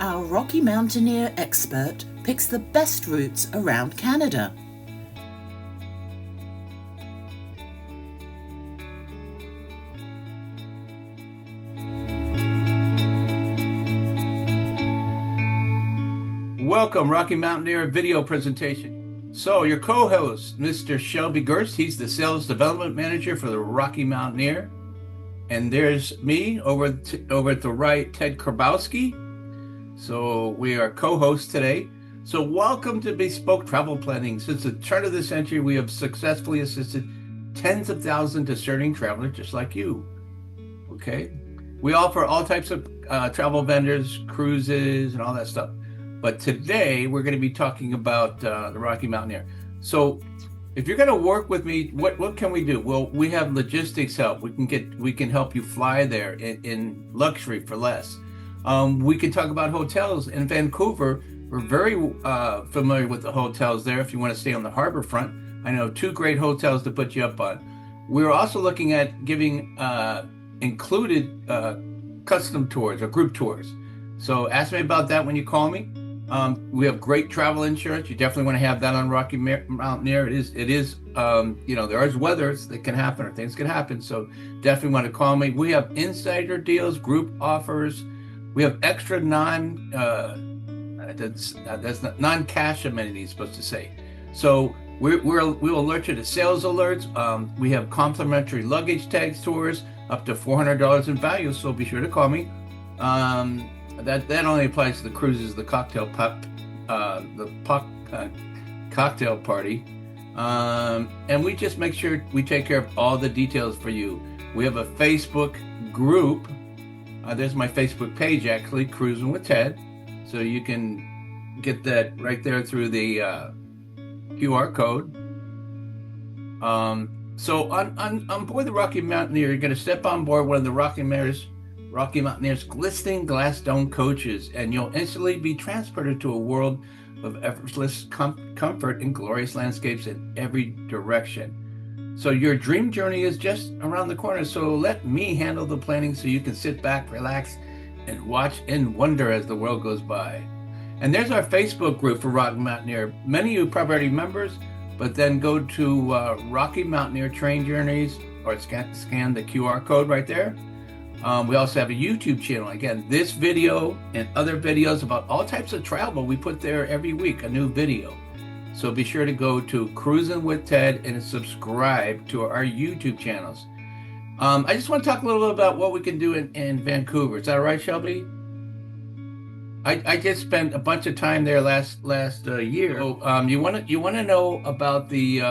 Our Rocky Mountaineer expert picks the best routes around Canada. Welcome, Rocky Mountaineer video presentation. So your co-host, Mr. Shelby Gerst, he's the Sales Development Manager for the Rocky Mountaineer. And there's me over at the right, Ted Krabowski. So we are co-hosts today. So welcome to Bespoke Travel Planning. Since the turn of the century, we have successfully assisted tens of thousands of discerning travelers just like you. Okay? We offer all types of travel vendors, cruises, and all that stuff. But today we're going to be talking about the Rocky Mountaineer. So if you're going to work with me, what can we do? Well, we have logistics help. We can help you fly there in luxury for less. We can talk about hotels in Vancouver. We're very familiar with the hotels there. If you want to stay on the harbor front, I know 2 great hotels to put you up on. We're also looking at giving included custom tours or group tours. So ask me about that when you call me. We have great travel insurance. You definitely want to have that on Rocky Mountaineer. It is, there is weather that can happen or things can happen. So definitely want to call me. We have insider deals, group offers. We have extra non-cash amenities, supposed to say. So we will alert you to sales alerts. We have complimentary luggage tags tours up to $400 in value. So be sure to call me. That only applies to the cruises, the cocktail cocktail party, and we just make sure we take care of all the details for you. We have a Facebook group. There's my Facebook page, actually, Cruising with Ted, so you can get that right there through the QR code. So on board the Rocky Mountaineer, you're going to step on board one of the Rocky Mountaineer's glistening glass dome coaches, and you'll instantly be transported to a world of effortless comfort and glorious landscapes in every direction. So your dream journey is just around the corner. So let me handle the planning so you can sit back, relax, and watch and wonder as the world goes by. And there's our Facebook group for Rocky Mountaineer. Many of you probably already members, but then go to Rocky Mountaineer Train Journeys or scan the QR code right there. We also have a YouTube channel. Again, this video and other videos about all types of travel, we put there every week, a new video. So be sure to go to Cruising with Ted and subscribe to our YouTube channels. I just want to talk a little bit about what we can do in Vancouver. Is that all right, Shelby? I just spent a bunch of time there last year. So, you want to know about the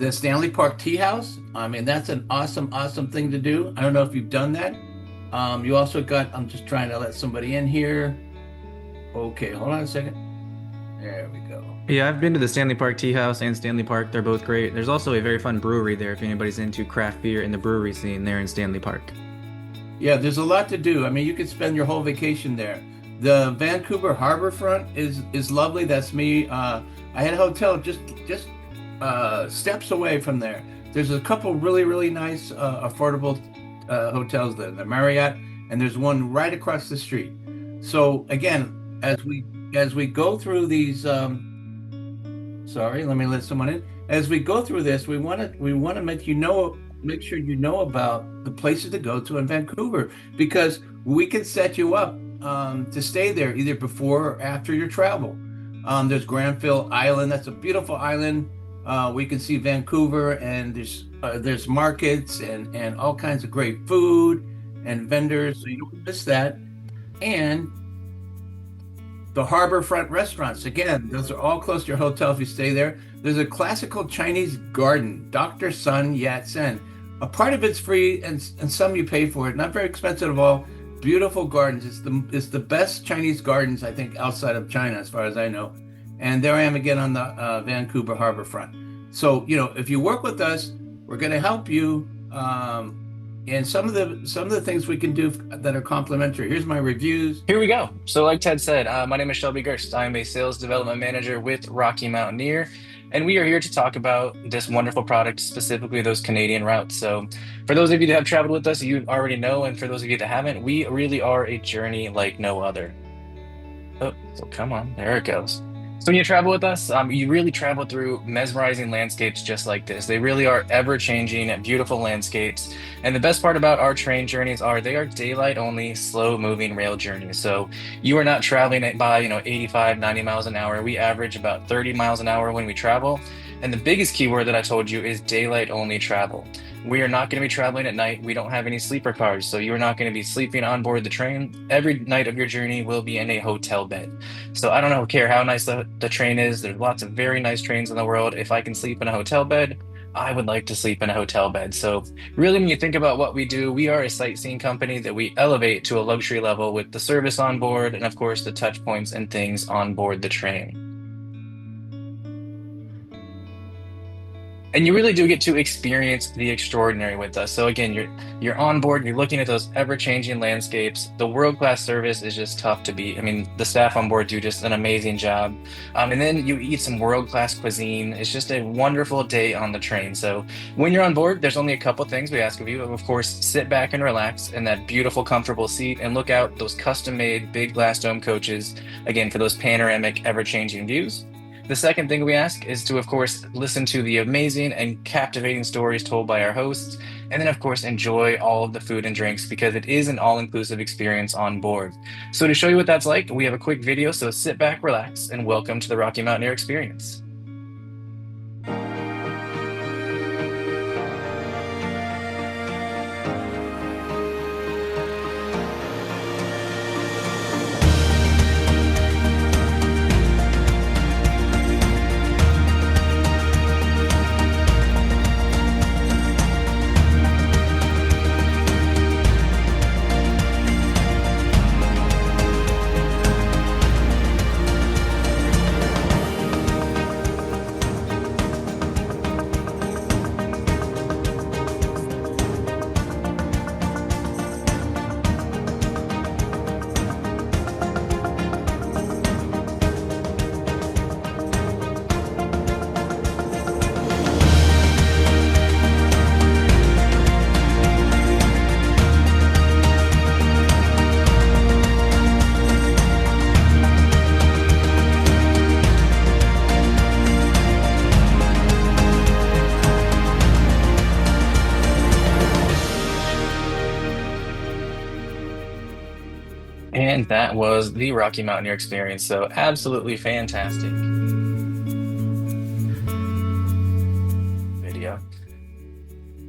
Stanley Park Tea House? I mean, that's an awesome thing to do. I don't know if you've done that. You also got, I'm just trying to let somebody in here. Okay, hold on a second. There we go. Yeah, I've been to the Stanley Park Tea House and Stanley Park. They're both great. There's also a very fun brewery there if anybody's into craft beer in the brewery scene there in Stanley Park. Yeah, there's a lot to do. I mean, you could spend your whole vacation there. The Vancouver Harborfront is lovely. That's me. I had a hotel just steps away from there. There's a couple really nice affordable hotels there, the Marriott, and there's one right across the street. So again, as we go through these, sorry, let me let someone in. As we go through this, we want to make sure you know about the places to go to in Vancouver, because we can set you up to stay there either before or after your travel. There's Granville Island. That's a beautiful island. We can see Vancouver, and there's markets and all kinds of great food and vendors, so you don't miss that. And the Harborfront restaurants, again, those are all close to your hotel if you stay there. There's a classical Chinese garden, Dr. Sun Yat-sen. A part of it's free, and some you pay for it. Not very expensive at all. Beautiful gardens. It's the best Chinese gardens, I think, outside of China, as far as I know. And there I am again on the Vancouver Harborfront. So, if you work with us, we're going to help you. And some of the things we can do that are complimentary. Here's my reviews. Here we go. So like Ted said, my name is Shelby Gerst. I'm a sales development manager with Rocky Mountaineer. and we are here to talk about this wonderful product, specifically those Canadian routes. So, for those of you that have traveled with us, you already know, and for those of you that haven't, we really are a journey like no other. Oh, so come on, there it goes. So when you travel with us, you really travel through mesmerizing landscapes just like this. They really are ever-changing, beautiful landscapes. And the best part about our train journeys are they are daylight only, slow-moving rail journeys. So you are not traveling at by, 85, 90 miles an hour. We average about 30 miles an hour when we travel. And the biggest keyword that I told you is daylight only travel. We are not going to be traveling at night. We don't have any sleeper cars, so you are not going to be sleeping on board the train. Every night of your journey will be in a hotel bed. So I don't care how nice the train is. There's lots of very nice trains in the world. If I can sleep in a hotel bed, I would like to sleep in a hotel bed. So really, when you think about what we do, we are a sightseeing company that we elevate to a luxury level with the service on board and of course the touch points and things on board the train. And you really do get to experience the extraordinary with us. So again, you're on board, you're looking at those ever-changing landscapes. The world-class service is just tough to beat. I mean, the staff on board do just an amazing job. And then you eat some world-class cuisine. It's just a wonderful day on the train. So when you're on board, there's only a couple things we ask of you. Of course, sit back and relax in that beautiful, comfortable seat and look out those custom-made big glass dome coaches, again, for those panoramic, ever-changing views. The second thing we ask is to, of course, listen to the amazing and captivating stories told by our hosts, and then, of course, enjoy all of the food and drinks because it is an all-inclusive experience on board. So to show you what that's like, we have a quick video, so sit back, relax, and welcome to the Rocky Mountaineer experience. And that was the Rocky Mountaineer experience. So absolutely fantastic video.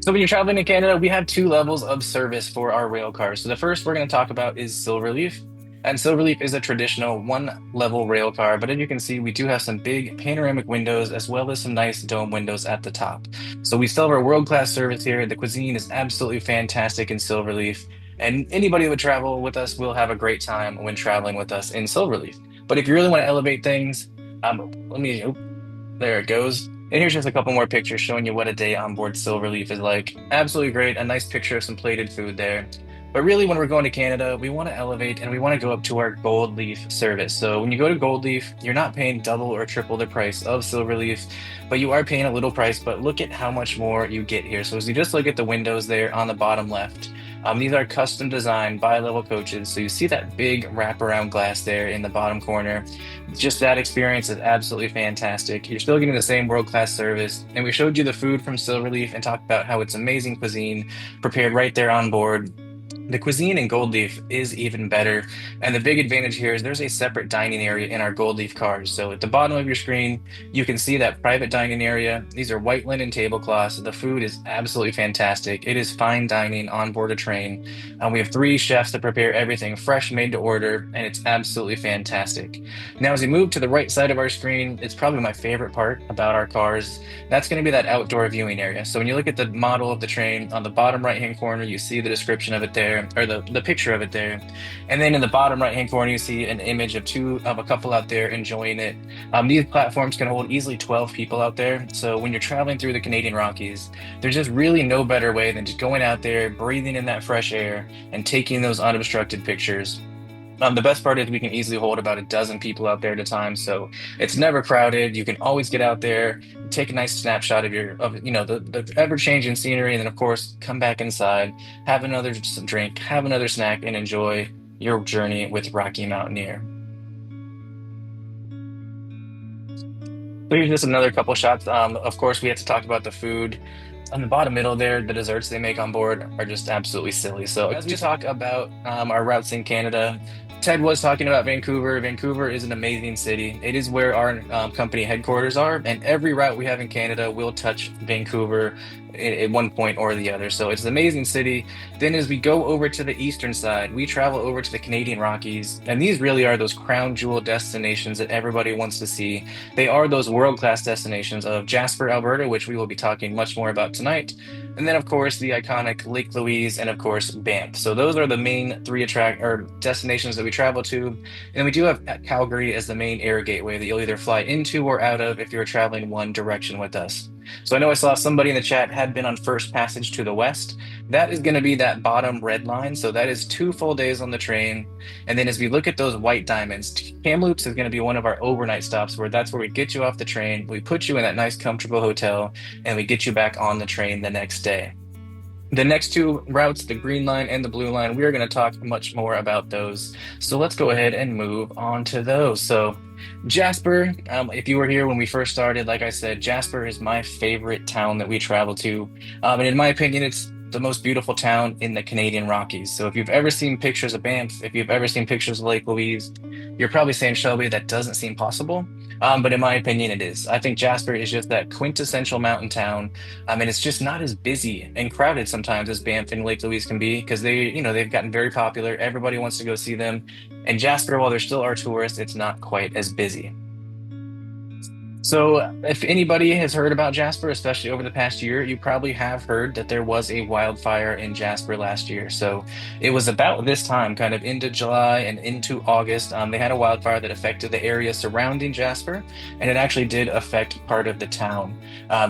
So when you're traveling to Canada, we have two levels of service for our rail cars. So the first we're going to talk about is Silverleaf. And Silverleaf is a traditional one-level rail car, but as you can see, we do have some big panoramic windows as well as some nice dome windows at the top. So we still have our world-class service here. The cuisine is absolutely fantastic in Silverleaf. And anybody that would travel with us will have a great time when traveling with us in Silverleaf. But if you really want to elevate things, there it goes. And here's just a couple more pictures showing you what a day on board Silverleaf is like. Absolutely great. A nice picture of some plated food there. But really, when we're going to Canada, we want to elevate and we want to go up to our Gold Leaf service. So when you go to Gold Leaf, you're not paying double or triple the price of Silverleaf, but you are paying a little price. But look at how much more you get here. So as you just look at the windows there on the bottom left, these are custom designed bi-level coaches. So you see that big wraparound glass there in the bottom corner. Just that experience is absolutely fantastic. You're still getting the same world-class service. And we showed you the food from Silverleaf and talked about how it's amazing cuisine prepared right there on board. The cuisine in Gold Leaf is even better. And the big advantage here is there's a separate dining area in our Gold Leaf cars. So at the bottom of your screen, you can see that private dining area. These are white linen tablecloths. The food is absolutely fantastic. It is fine dining on board a train. We have 3 chefs that prepare everything fresh, made to order, and it's absolutely fantastic. Now, as we move to the right side of our screen, it's probably my favorite part about our cars. That's going to be that outdoor viewing area. So when you look at the model of the train, on the bottom right-hand corner, you see the description of it there. Or the picture of it there. And then in the bottom right-hand corner, you see an image of a couple out there enjoying it. These platforms can hold easily 12 people out there. So when you're traveling through the Canadian Rockies, there's just really no better way than just going out there, breathing in that fresh air, and taking those unobstructed pictures. The best part is we can easily hold about a dozen people out there at a time, so it's never crowded. You can always get out there, take a nice snapshot of the ever-changing scenery, and then of course come back inside, have another drink, have another snack, and enjoy your journey with Rocky Mountaineer. So here's just another couple shots. Of course, we have to talk about the food. On the bottom middle there, the desserts they make on board are just absolutely silly. So as we talk about our routes in Canada, Ted was talking about Vancouver. Vancouver is an amazing city. It is where our company headquarters are, and every route we have in Canada will touch Vancouver at one point or the other. So it's an amazing city. Then as we go over to the eastern side, we travel over to the Canadian Rockies, and these really are those crown jewel destinations that everybody wants to see. They are those world-class destinations of Jasper, Alberta, which we will be talking much more about tonight. And then, of course, the iconic Lake Louise and, of course, Banff. So those are the main three destinations that we travel to. And then we do have Calgary as the main air gateway that you'll either fly into or out of if you're traveling one direction with us. So I know I saw somebody in the chat had been on First Passage to the West. That is going to be that bottom red line. So that is 2 full days on the train. And then as we look at those white diamonds, Kamloops is going to be one of our overnight stops that's where we get you off the train. We put you in that nice, comfortable hotel, and we get you back on the train the next day. The next 2 routes, the green line and the blue line, we are going to talk much more about those. So let's go ahead and move on to those. So Jasper, if you were here when we first started, like I said, Jasper is my favorite town that we travel to. And in my opinion, it's the most beautiful town in the Canadian Rockies. So if you've ever seen pictures of Banff, if you've ever seen pictures of Lake Louise, you're probably saying, Shelby, that doesn't seem possible. But in my opinion, it is. I think Jasper is just that quintessential mountain town. And it's just not as busy and crowded sometimes as Banff and Lake Louise can be because they've gotten very popular. Everybody wants to go see them. And Jasper, while there still are tourists, it's not quite as busy. So if anybody has heard about Jasper, especially over the past year, you probably have heard that there was a wildfire in Jasper last year. So it was about this time, kind of into July and into August, they had a wildfire that affected the area surrounding Jasper, and it actually did affect part of the town.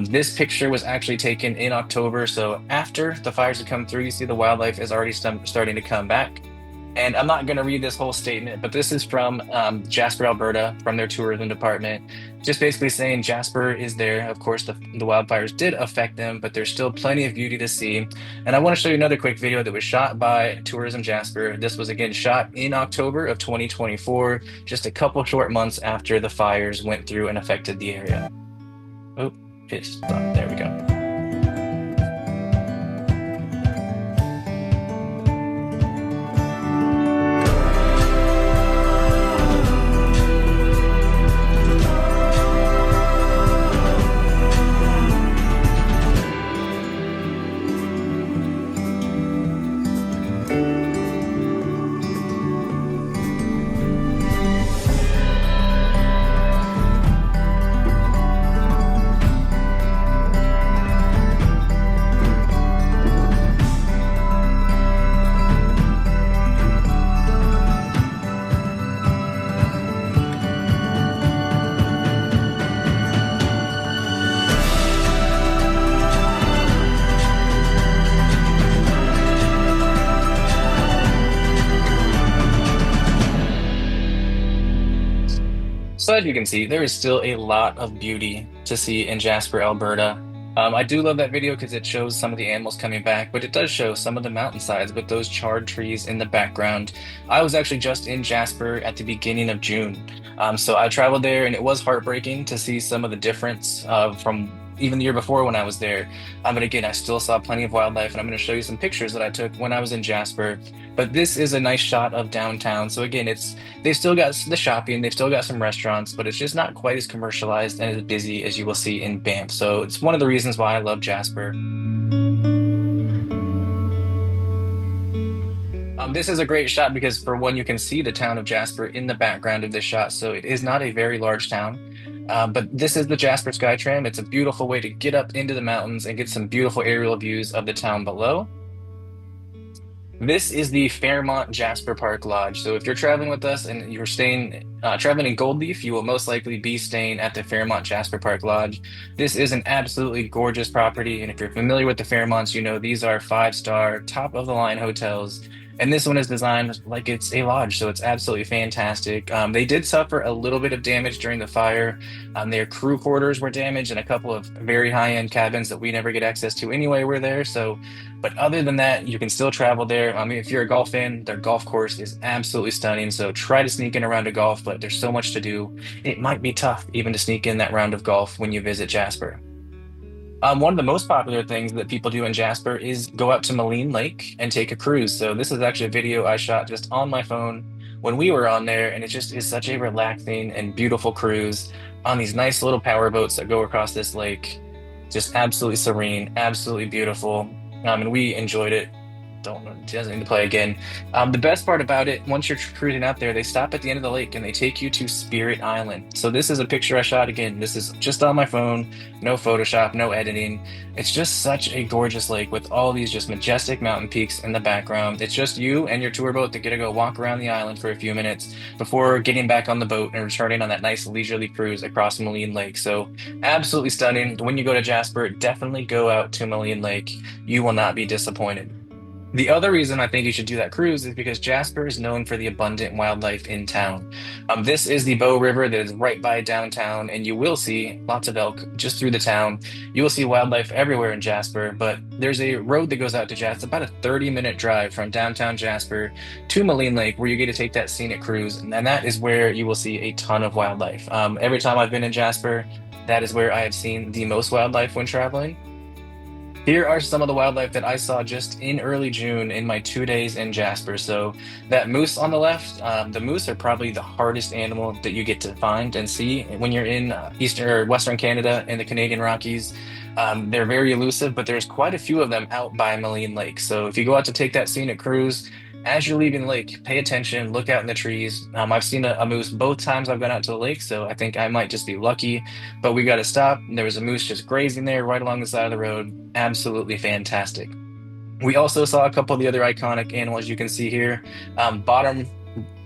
This picture was actually taken in October. So after the fires had come through, you see the wildlife is already starting to come back. And I'm not going to read this whole statement, but this is from Jasper, Alberta, from their tourism department, just basically saying Jasper is there. Of course, the wildfires did affect them, but there's still plenty of beauty to see. And I want to show you another quick video that was shot by Tourism Jasper. This was again shot in October of 2024, just a couple short months after the fires went through and affected the area. Oh, it's done. There we go. So as you can see, there is still a lot of beauty to see in Jasper, Alberta. I do love that video because it shows some of the animals coming back, but it does show some of the mountainsides with those charred trees in the background. I was actually just in Jasper at the beginning of June. So I traveled there, and it was heartbreaking to see some of the difference from even the year before when I was there. But again, I still saw plenty of wildlife, and I'm going to show you some pictures that I took when I was in Jasper. But this is a nice shot of downtown. So again, they've still got the shopping, they've still got some restaurants, but it's just not quite as commercialized and as busy as you will see in Banff. So it's one of the reasons why I love Jasper. This is a great shot because, for one, you can see the town of Jasper in the background of this shot. So it is not a very large town. But this is the Jasper Skytram. It's a beautiful way to get up into the mountains and get some beautiful aerial views of the town below. This is the Fairmont Jasper Park Lodge. So if you're traveling with us and you're traveling in Gold Leaf, you will most likely be staying at the Fairmont Jasper Park Lodge. This is an absolutely gorgeous property. And if you're familiar with the Fairmonts, you know these are 5-star, top of the line hotels. And this one is designed like it's a lodge, so it's absolutely fantastic. They did suffer a little bit of damage during the fire. Their crew quarters were damaged, and a couple of very high-end cabins that we never get access to anyway were there. So, but other than that, you can still travel there. I mean, if you're a golf fan, their golf course is absolutely stunning. So try to sneak in a round of golf, but there's so much to do. It might be tough even to sneak in that round of golf when you visit Jasper. One of the most popular things that people do in Jasper is go out to Moline Lake and take a cruise. So this is actually a video I shot just on my phone when we were on there, and it just is such a relaxing and beautiful cruise on these nice little power boats that go across this lake. Just absolutely serene, absolutely beautiful. And we enjoyed it. Don't doesn't need to play again. The best part about it, once you're cruising out there, they stop at the end of the lake and they take you to Spirit Island. So this is a picture I shot again. This is just on my phone, no Photoshop, no editing. It's just such a gorgeous lake with all these just majestic mountain peaks in the background. It's just you and your tour boat that get to go walk around the island for a few minutes before getting back on the boat and returning on that nice leisurely cruise across Moline Lake. So absolutely stunning. When you go to Jasper, definitely go out to Moline Lake. You will not be disappointed. The other reason I think you should do that cruise is because Jasper is known for the abundant wildlife in town. This is the Bow River that is right by downtown, and you will see lots of elk just through the town. You will see wildlife everywhere in Jasper, but there's a road that goes out to Jasper. It's about a 30-minute drive from downtown Jasper to Moline Lake where you get to take that scenic cruise, and that is where you will see a ton of wildlife. Every time I've been in Jasper, that is where I have seen the most wildlife when traveling. Here are some of the wildlife that I saw just in early June in my 2 days in Jasper. So that moose on the left, the moose are probably the hardest animal that you get to find and see when you're in Eastern or Western Canada and the Canadian Rockies. They're very elusive, but there's quite a few of them out by Moline Lake. So if you go out to take that scenic cruise, as you're leaving the lake, pay attention, look out in the trees. I've seen a moose both times I've gone out to the lake, so I think I might just be lucky. But we got to stop. There was a moose just grazing there right along the side of the road. Absolutely fantastic. We also saw a couple of the other iconic animals you can see here. Bottom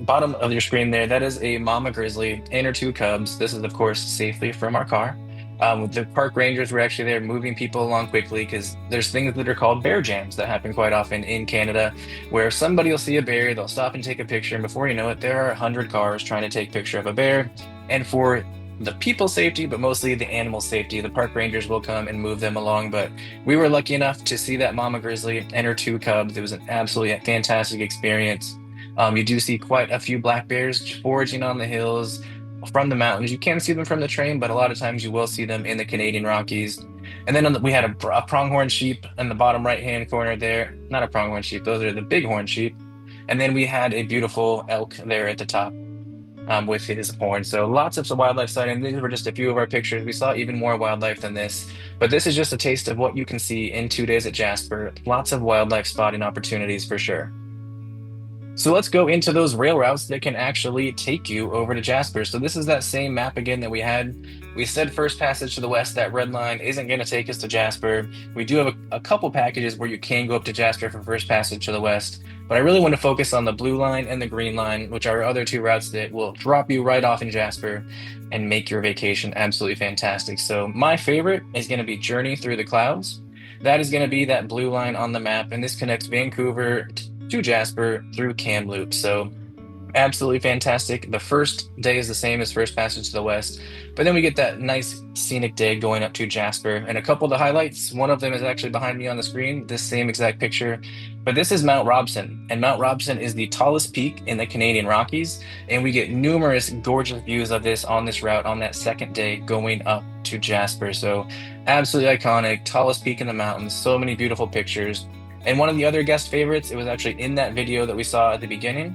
of your screen there, that is a mama grizzly and her two cubs. This is, of course, safely from our car. The park rangers were actually there moving people along quickly because there's things that are called bear jams that happen quite often in Canada, where somebody will see a bear, they'll stop and take a picture, and before you know it, there are 100 cars trying to take a picture of a bear. And for the people's safety, but mostly the animal safety, the park rangers will come and move them along. But we were lucky enough to see that mama grizzly and her two cubs. It was an absolutely fantastic experience. You do see quite a few black bears foraging on the hills from the mountains. You can see them from the train, but a lot of times you will see them in the Canadian Rockies. And then we had a pronghorn sheep in the bottom right-hand corner there. Not a pronghorn sheep, those are the bighorn sheep. And then we had a beautiful elk there at the top with his horn. So lots of wildlife sighting. These were just a few of our pictures. We saw even more wildlife than this, but this is just a taste of what you can see in 2 days at Jasper. Lots of wildlife spotting opportunities for sure. So let's go into those rail routes that can actually take you over to Jasper. So this is that same map again that we had. We said first passage to the west, that red line isn't going to take us to Jasper. We do have a couple packages where you can go up to Jasper for first passage to the west, but I really want to focus on the blue line and the green line, which are our other two routes that will drop you right off in Jasper and make your vacation absolutely fantastic. So my favorite is going to be Journey Through the Clouds. That is going to be that blue line on the map, and this connects Vancouver to Jasper through Kamloops. So absolutely fantastic. The first day is the same as first passage to the west, but then we get that nice scenic day going up to Jasper. And a couple of the highlights, one of them is actually behind me on the screen, this same exact picture, but this is Mount Robson. And Mount Robson is the tallest peak in the Canadian Rockies, and we get numerous gorgeous views of this on this route on that second day going up to Jasper. So absolutely iconic, tallest peak in the mountains, so many beautiful pictures. And one of the other guest favorites, it was actually in that video that we saw at the beginning.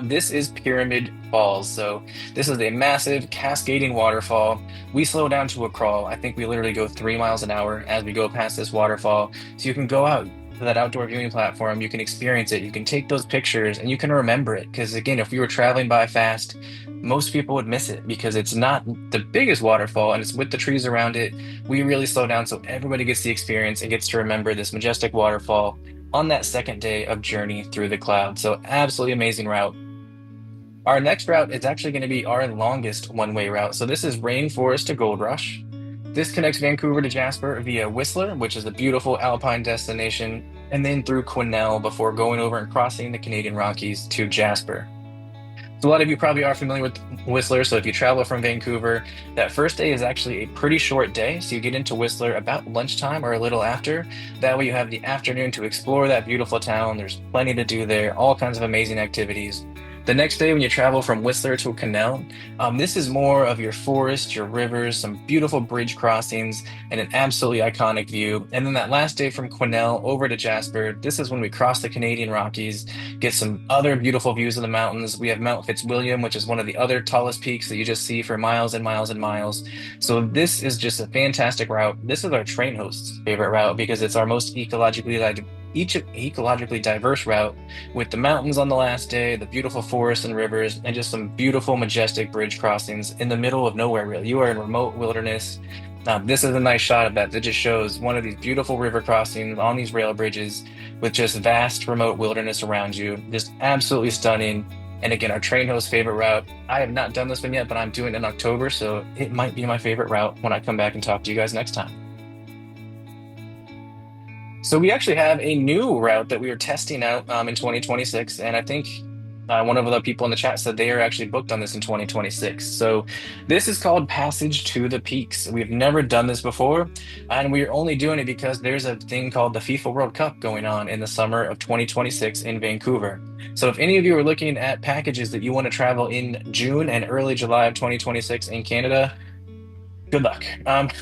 This is Pyramid Falls. So this is a massive cascading waterfall. We slow down to a crawl. I think we literally go 3 miles an hour as we go past this waterfall. So you can go out to that outdoor viewing platform, you can experience it, you can take those pictures, and you can remember it. Because again, if we were traveling by fast, most people would miss it because it's not the biggest waterfall and it's with the trees around it. We really slow down so everybody gets the experience and gets to remember this majestic waterfall on that second day of Journey Through the Clouds. So absolutely amazing route. Our next route is actually going to be our longest one-way route. So this is Rainforest to Gold Rush. This connects Vancouver to Jasper via Whistler, which is a beautiful alpine destination, and then through Quesnel before going over and crossing the Canadian Rockies to Jasper. So a lot of you probably are familiar with Whistler. So if you travel from Vancouver, that first day is actually a pretty short day. So you get into Whistler about lunchtime or a little after. That way you have the afternoon to explore that beautiful town. There's plenty to do there, all kinds of amazing activities. The next day, when you travel from Whistler to Quesnel, this is more of your forest, your rivers, some beautiful bridge crossings, and an absolutely iconic view. And then that last day from Quesnel over to Jasper, this is when we cross the Canadian Rockies, get some other beautiful views of the mountains. We have Mount Fitzwilliam, which is one of the other tallest peaks that you just see for miles and miles and miles. So this is just a fantastic route. This is our train host's favorite route because it's our most ecologically diverse route, with the mountains on the last day, the beautiful forests and rivers, and just some beautiful, majestic bridge crossings in the middle of nowhere, really. You are in remote wilderness. This is a nice shot of that just shows one of these beautiful river crossings on these rail bridges with just vast remote wilderness around you. Just absolutely stunning. And again, our train host favorite route. I have not done this one yet, but I'm doing it in October, so it might be my favorite route when I come back and talk to you guys next time. So we actually have a new route that we are testing out in 2026, and I think one of the people in the chat said they are actually booked on this in 2026. So this is called Passage to the Peaks. We've never done this before, and we're only doing it because there's a thing called the FIFA World Cup going on in the summer of 2026 in Vancouver. So if any of you are looking at packages that you want to travel in June and early July of 2026 in Canada, good luck.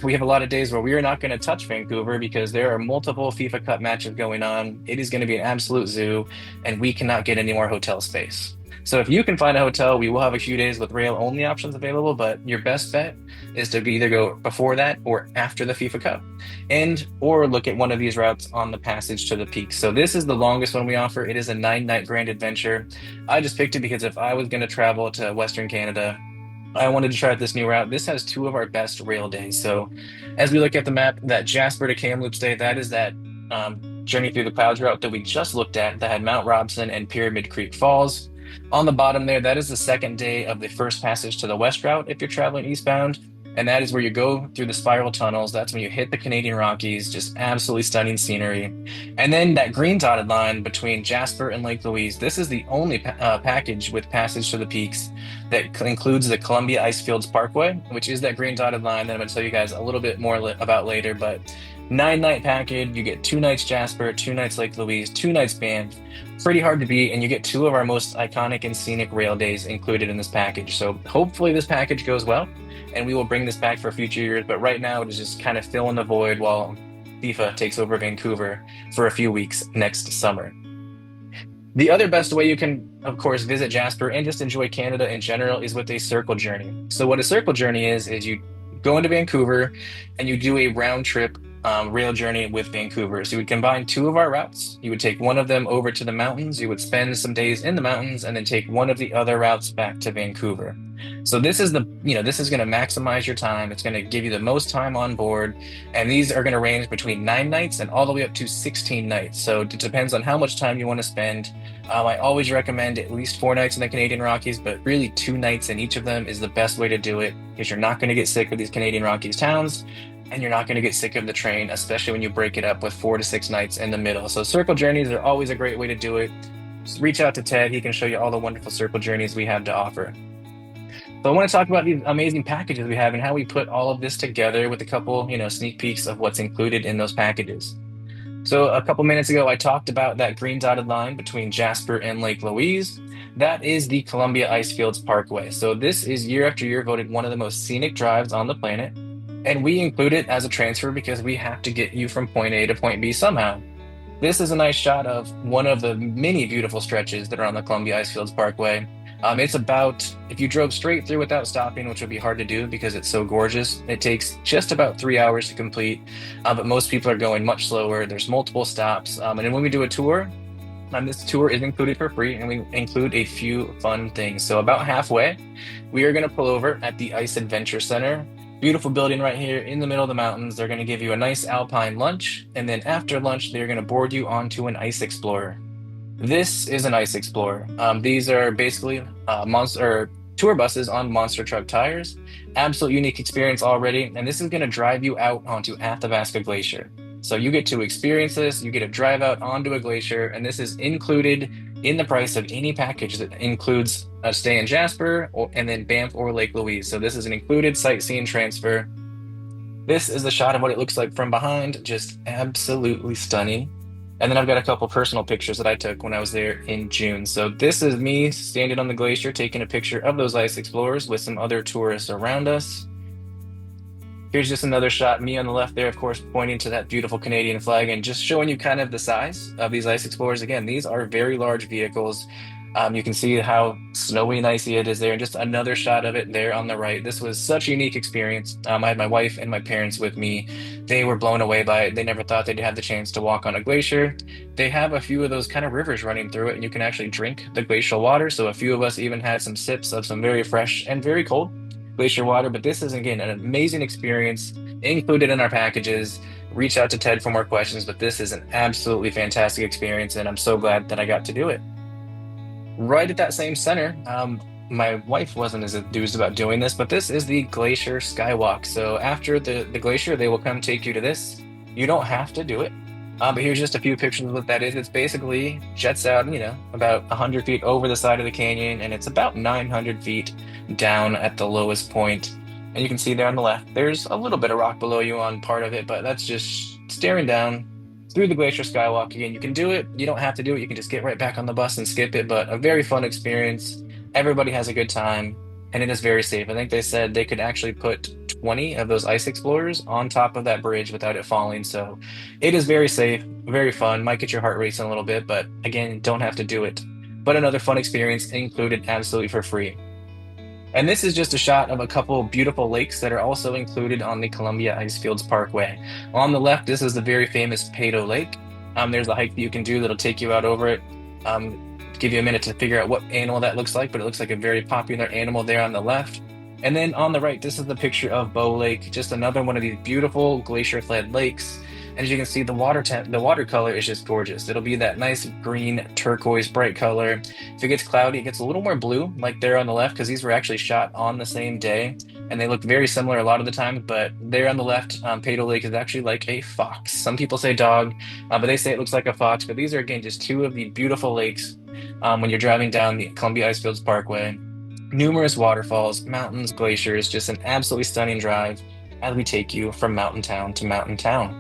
We have a lot of days where we are not going to touch Vancouver because there are multiple FIFA Cup matches going on. It is going to be an absolute zoo, and we cannot get any more hotel space. So if you can find a hotel, we will have a few days with rail-only options available, but your best bet is to either go before that or after the FIFA Cup, or look at one of these routes on the Passage to the Peaks. So this is the longest one we offer. It is a 9-night grand adventure. I just picked it because if I was going to travel to Western Canada, I wanted to try out this new route. This has two of our best rail days. So as we look at the map, that Jasper to Kamloops day, that is that Journey Through the Clouds route that we just looked at that had Mount Robson and Pyramid Creek Falls. On the bottom there, that is the second day of the first Passage to the West route if you're traveling eastbound. And that is where you go through the spiral tunnels. That's when you hit the Canadian Rockies, just absolutely stunning scenery. And then that green dotted line between Jasper and Lake Louise, this is the only package with Passage to the Peaks that includes the Columbia Icefields Parkway, which is that green dotted line that I'm going to tell you guys a little bit more about later. But 9-night package, you get 2 nights Jasper, 2 nights Lake Louise, 2 nights Banff. Pretty hard to beat, and you get 2 of our most iconic and scenic rail days included in this package. So hopefully this package goes well, and we will bring this back for future years. But right now, it is just kind of filling the void while FIFA takes over Vancouver for a few weeks next summer. The other best way you can, of course, visit Jasper and just enjoy Canada in general is with a circle journey. So what a circle journey is you go into Vancouver and you do a round trip rail journey with Vancouver. So you would combine 2 of our routes. You would take one of them over to the mountains. You would spend some days in the mountains and then take one of the other routes back to Vancouver. So this is this is going to maximize your time. It's going to give you the most time on board. And these are going to range between 9 nights and all the way up to 16 nights. So it depends on how much time you want to spend. I always recommend at least 4 nights in the Canadian Rockies, but really 2 nights in each of them is the best way to do it because you're not going to get sick of these Canadian Rockies towns. And you're not going to get sick of the train, especially when you break it up with 4 to 6 nights in the middle. So circle journeys are always a great way to do it. Just reach out to Ted. He can show you all the wonderful circle journeys we have to offer. So I want to talk about these amazing packages we have and how we put all of this together with a couple, sneak peeks of what's included in those packages. So a couple minutes ago, I talked about that green dotted line between Jasper and Lake Louise. That is the Columbia Icefields Parkway. So this is year after year voted one of the most scenic drives on the planet. And we include it as a transfer because we have to get you from point A to point B somehow. This is a nice shot of one of the many beautiful stretches that are on the Columbia Icefields Parkway. It's about, if you drove straight through without stopping, which would be hard to do because it's so gorgeous, it takes just about 3 hours to complete, but most people are going much slower. There's multiple stops. And then when we do a tour, this tour is included for free, and we include a few fun things. So about halfway, we are going to pull over at the Ice Adventure Center. Beautiful building right here in the middle of the mountains. They're going to give you a nice alpine lunch, and then after lunch, they're going to board you onto an Ice Explorer. This is an Ice Explorer. These are basically tour buses on monster truck tires. Absolute unique experience already. And this is going to drive you out onto Athabasca Glacier. So you get to experience this, you get to drive out onto a glacier, and this is included in the price of any package that includes a stay in Jasper and then Banff or Lake Louise. So this is an included sightseeing transfer. This is the shot of what it looks like from behind, just absolutely stunning. And then I've got a couple personal pictures that I took when I was there in June. So this is me standing on the glacier, taking a picture of those ice explorers with some other tourists around us. Here's just another shot, me on the left there, of course, pointing to that beautiful Canadian flag and just showing you kind of the size of these ice explorers. Again, these are very large vehicles. You can see how snowy and icy it is there, and just another shot of it there on the right. This was such a unique experience. I had my wife and my parents with me. They were blown away by it. They never thought they'd have the chance to walk on a glacier. They have a few of those kind of rivers running through it, and you can actually drink the glacial water. So a few of us even had some sips of some very fresh and very cold glacier water. But this is, again, an amazing experience included in our packages. Reach out to Ted for more questions, but this is an absolutely fantastic experience, and I'm so glad that I got to do it. Right at that same center, my wife wasn't as enthused about doing this, but this is the Glacier Skywalk. So after the glacier, they will come take you to this. You don't have to do it. But here's just a few pictures of what that is. It's basically jets out, about 100 feet over the side of the canyon, and it's about 900 feet down at the lowest point. And you can see there on the left, there's a little bit of rock below you on part of it, but that's just staring down through the Glacier Skywalk. Again, you can do it. You don't have to do it. You can just get right back on the bus and skip it, but a very fun experience. Everybody has a good time, and it is very safe. I think they said they could actually put 20 of those ice explorers on top of that bridge without it falling. So it is very safe, very fun. Might get your heart racing a little bit, but again, don't have to do it. But another fun experience included absolutely for free. And this is just a shot of a couple beautiful lakes that are also included on the Columbia Icefields Parkway. On the left, this is the very famous Peyto Lake. There's a hike that you can do that'll take you out over it. Give you a minute to figure out what animal that looks like, but it looks like a very popular animal there on the left. And then on the right, this is the picture of Bow Lake, just another one of these beautiful glacier-fed lakes. And as you can see, the water color is just gorgeous. It'll be that nice green, turquoise, bright color. If it gets cloudy, it gets a little more blue, like there on the left, because these were actually shot on the same day, and they look very similar a lot of the time. But there on the left, Peyto Lake is actually like a fox. Some people say dog, but they say it looks like a fox. But these are, again, just two of the beautiful lakes when you're driving down the Columbia Icefields Parkway. Numerous waterfalls, mountains, glaciers, just an absolutely stunning drive as we take you from mountain town to mountain town.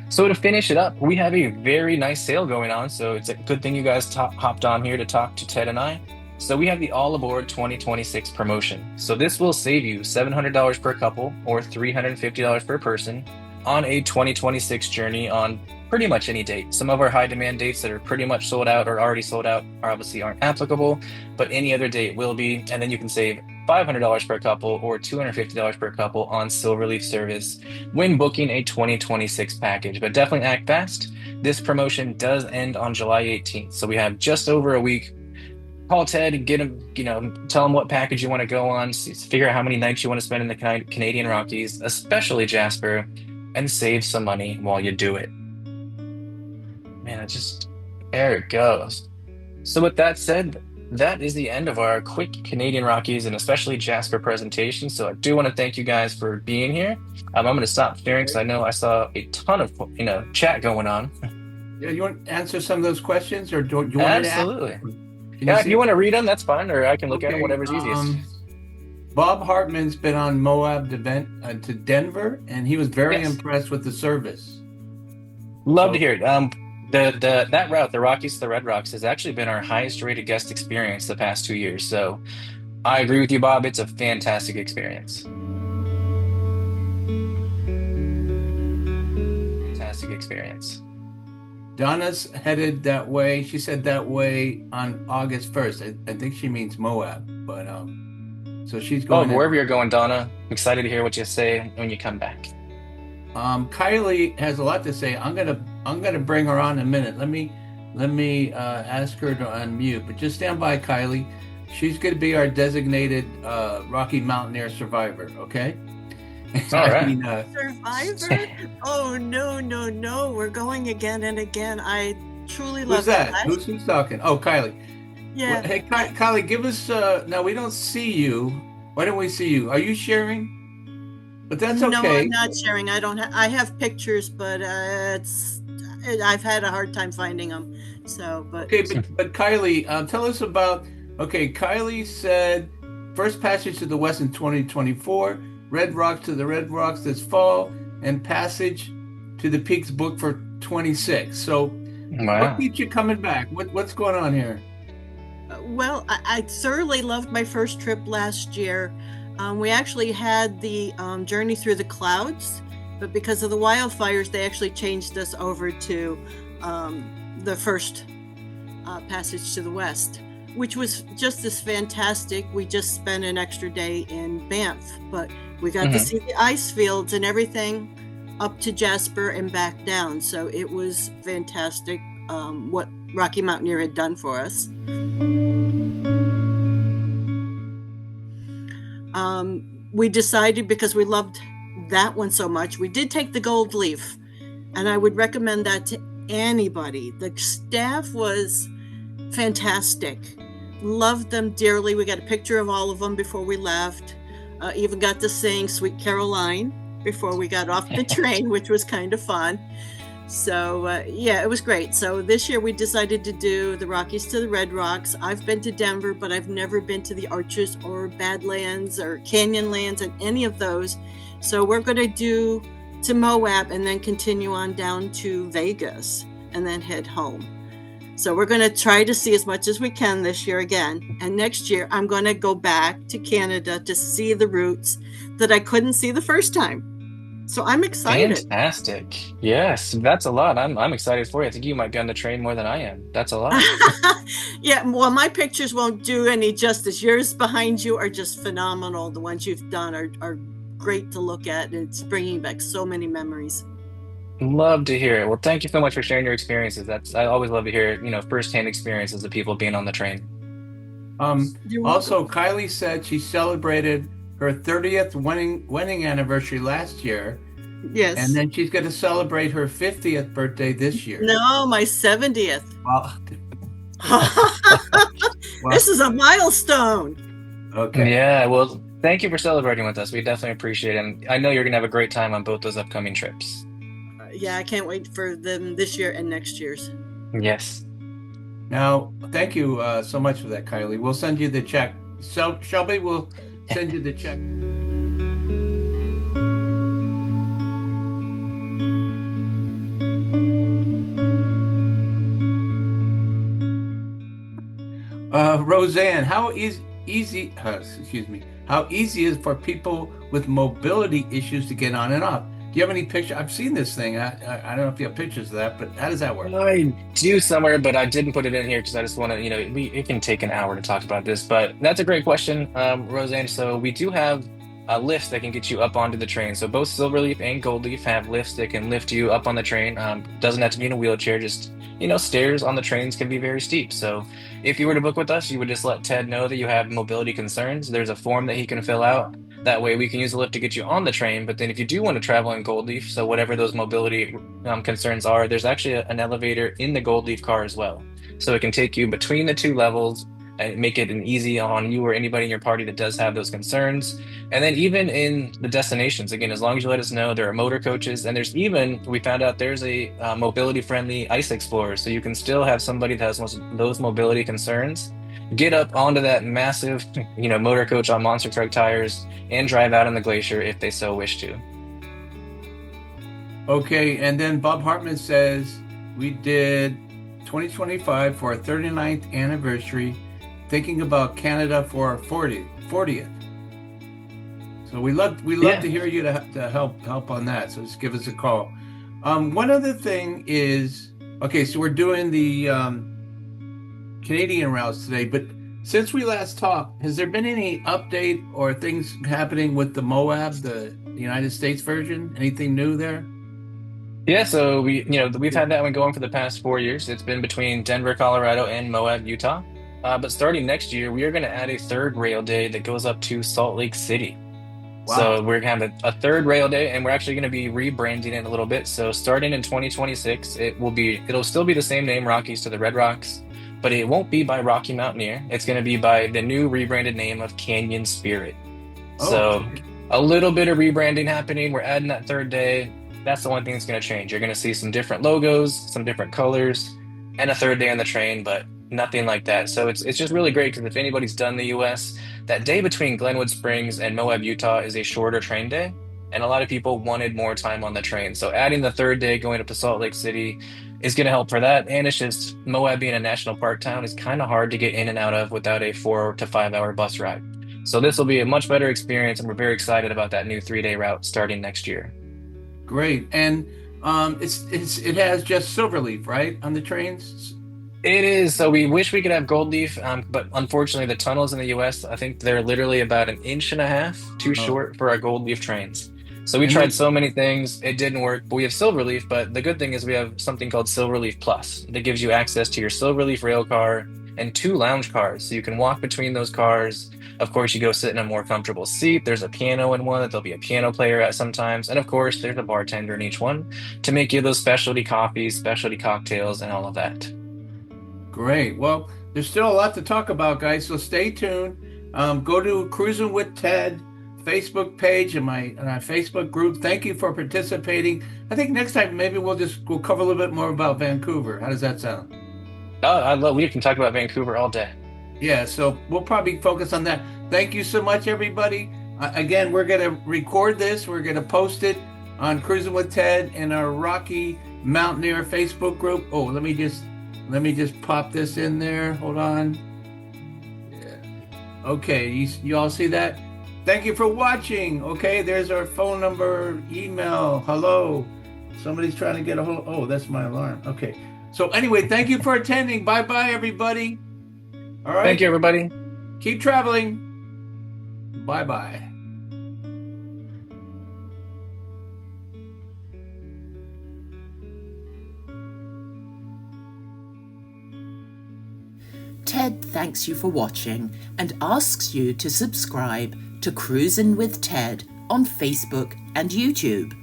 So to finish it up, we have a very nice sale going on. So it's a good thing you guys hopped on here to talk to Ted and I. So we have the All Aboard 2026 promotion. So this will save you $700 per couple or $350 per person on a 2026 journey on pretty much any date. Some of our high demand dates that are pretty much sold out or already sold out obviously aren't applicable, but any other date will be. And then you can save $500 per couple or $250 per couple on Silverleaf service when booking a 2026 package. But definitely act fast. This promotion does end on July 18th. So we have just over a week. Call Ted and get him, tell him what package you want to go on, figure out how many nights you want to spend in the Canadian Rockies, especially Jasper, and save some money while you do it. Man, there it goes. So with that said, that is the end of our quick Canadian Rockies and especially Jasper presentation. So I do want to thank you guys for being here. I'm going to stop sharing because I know I saw a ton of chat going on. Yeah, you want to answer some of those questions, or do you want Absolutely. to ask? Yeah, if you want to read them, that's fine, or I can look at them, whatever's easiest. Bob Hartman's been on Moab to Denver, and he was very impressed with the service. Love to hear it. That route, the Rockies to the Red Rocks, has actually been our highest rated guest experience the past 2 years. So I agree with you, Bob. It's a fantastic experience. Fantastic experience. Donna's headed that way. She said that way on August 1st. I think she means Moab, but so she's going. Wherever you're going, Donna. I'm excited to hear what you say when you come back. Kylie has a lot to say. I'm gonna bring her on in a minute. Let me ask her to unmute. But just stand by, Kylie. She's going to be our designated Rocky Mountaineer survivor. Okay. All right. Survivor? Oh no! We're going again and again. I truly love that. that. Who's talking? Oh, Kylie. Yeah. Hey, Kylie, give us. Now we don't see you. Why don't we see you? Are you sharing? But that's No, I'm okay. not sharing. I don't. I have pictures, but I've had a hard time finding them. So, but Okay, but Kylie, tell us about. Okay, Kylie said first passage to the west in 2024, Red Rocks to the Red Rocks this fall, and passage to the Peaks book for 26. So, what Wow. keeps you coming back? What's going on here? well, I thoroughly loved my first trip last year. We actually had the journey through the clouds, but because of the wildfires, they actually changed us over to the first passage to the west, which was just as fantastic. We just spent an extra day in Banff, but we got to Hmm. see the ice fields and everything up to Jasper and back down. So it was fantastic what Rocky Mountaineer had done for us. We decided, because we loved that one so much, we did take the gold leaf, and I would recommend that to anybody. The staff was fantastic. Loved them dearly. We got a picture of all of them before we left. Even got to sing Sweet Caroline before we got off the train, which was kind of fun. So yeah, it was great. So this year we decided to do the Rockies to the Red Rocks. I've been to Denver, but I've never been to the Arches or Badlands or Canyonlands and any of those. So we're going to do to Moab and then continue on down to Vegas and then head home. So we're going to try to see as much as we can this year again. And next year I'm going to go back to Canada to see the routes that I couldn't see the first time. So I'm excited. Fantastic. Yes, that's a lot. I'm excited for you. I think you might be on the train more than I am. That's a lot. Yeah, well, my pictures won't do any justice. Yours behind you are just phenomenal. The ones you've done are great to look at. And it's bringing back so many memories. Love to hear it. Well, thank you so much for sharing your experiences. I always love to hear, firsthand experiences of people being on the train. You're welcome. Also, Kylie said she celebrated her 30th wedding anniversary last year, and Yes. then she's going to celebrate her 50th birthday this year. No, my 70th. Well, This is a milestone. okay. Yeah, well, thank you for celebrating with us. We definitely appreciate it. And I know you're gonna have a great time on both those upcoming trips. Yeah, I can't wait for them this year and next year's. Yes. Now, thank you so much for that, Kylie. We'll send you the check. So, Shelby will send you the check. Roseanne, how easy? Excuse me. How easy is it for people with mobility issues to get on and off? Do you have any picture? I've seen this thing. I don't know if you have pictures of that, but how does that work? I do somewhere, but I didn't put it in here because I just want to, it can take an hour to talk about this, but that's a great question, Roseanne. So we do have lifts that can get you up onto the train. So both Silverleaf and Goldleaf have lifts that can lift you up on the train. Doesn't have to be in a wheelchair, just, stairs on the trains can be very steep. So if you were to book with us, you would just let Ted know that you have mobility concerns. There's a form that he can fill out. That way we can use the lift to get you on the train. But then if you do want to travel in Goldleaf, so whatever those mobility concerns are, there's actually an elevator in the Goldleaf car as well. So it can take you between the two levels and make it an easy on you or anybody in your party that does have those concerns. And then even in the destinations, again, as long as you let us know, there are motor coaches, and we found out there's a mobility friendly ice explorer. So you can still have somebody that has those mobility concerns get up onto that massive, motor coach on monster truck tires and drive out on the glacier if they so wish to. Okay, and then Bob Hartman says we did 2025 for our 39th anniversary, thinking about Canada for our 40th. So we love to hear you to help on that. So just give us a call. One other thing is, okay, so we're doing the Canadian routes today, but since we last talked, has there been any update or things happening with the Moab, the United States version? Anything new there? Yeah, so we've had that one going for the past 4 years. It's been between Denver, Colorado, and Moab, Utah. But starting next year, we are going to add a third rail day that goes up to Salt Lake City. Wow. So we're going to have a third rail day, and we're actually going to be rebranding it a little bit. So starting in 2026, it'll still be the same name, Rockies to the Red Rocks, but it won't be by Rocky Mountaineer. It's going to be by the new rebranded name of Canyon Spirit. Oh, So a little bit of rebranding happening. We're adding that third day. That's the one thing that's going to change. You're going to see some different logos, some different colors, and a third day on the train, but nothing like that. So it's just really great because if anybody's done the US, that day between Glenwood Springs and Moab, Utah is a shorter train day. And a lot of people wanted more time on the train. So adding the third day going up to Salt Lake City is going to help for that. And it's just Moab being a national park town is kind of hard to get in and out of without a 4 to 5 hour bus ride. So this will be a much better experience, and we're very excited about that new 3-day route starting next year. great. And it has just Silverleaf, right, on the trains? It is. So we wish we could have gold leaf, but unfortunately, the tunnels in the US, I think they're literally about an inch and a half too short for our gold leaf trains. So we And tried then- so many things, it didn't work. But we have Silverleaf. But the good thing is we have something called Silverleaf Plus that gives you access to your Silverleaf rail car and 2 lounge cars, so you can walk between those cars. Of course, you go sit in a more comfortable seat. There's a piano in one that there'll be a piano player at sometimes, and of course, there's a bartender in each one to make you those specialty coffees, specialty cocktails, and all of that. Great. Well, there's still a lot to talk about, guys, so stay tuned. Go to Cruising with Ted Facebook page and my Facebook group. Thank you for participating. I think next time maybe we'll cover a little bit more about Vancouver. How does that sound? Oh, we can talk about Vancouver all day. Yeah, so we'll probably focus on that. Thank you so much, everybody. Again, we're going to record this. We're going to post it on Cruising with Ted in our Rocky Mountaineer Facebook group. Oh, let me just pop this in there. Hold on. Yeah. Okay, you all see that? Thank you for watching. Okay, there's our phone number, email. Hello. Somebody's trying to get a hold. Oh, that's my alarm. Okay. So anyway, thank you for attending. Bye-bye, everybody. All right. Thank you, everybody. Keep traveling. Bye-bye. Ted thanks you for watching and asks you to subscribe to Cruisin' with Ted on Facebook and YouTube.